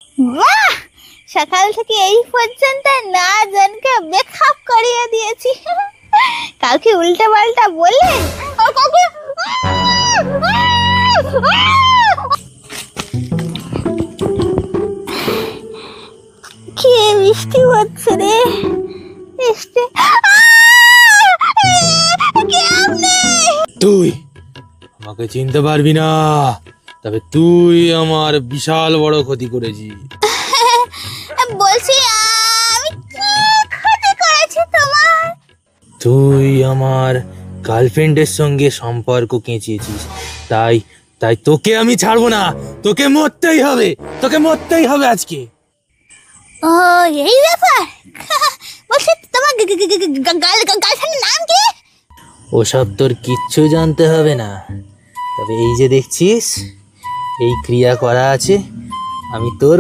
বাহ, সকাল থেকে এই পর্যন্ত না জনকে বেকআপ করিয়ে দিয়েছি। কাউকে উল্টো পাল্টা বললে কি বৃষ্টি হচ্ছে রে, বৃষ্টি। তুই আমাকে চিনতে পারবি না, তবে তুই আমার বিশাল বড় ক্ষতি করেছিস। বলছি আমি কি ক্ষতি করেছি তোমার? তুই আমার গার্লফ্রেন্ডের সঙ্গে সম্পর্ক কেঁচিয়েছিস, তাই তাই তোকে আমি ছাড়বো না। তোকে মরতেই হবে, তোকে মরতেই হবে আজকে। ও এই ব্যাপার। বলছি তোমার গার্লফ্রেন্ডের নাম কি? ওসব তোর কিচ্ছু জানতে হবে না, তবে এই যে দেখছিস এই ক্রিয়া করা আছে, আমি তোর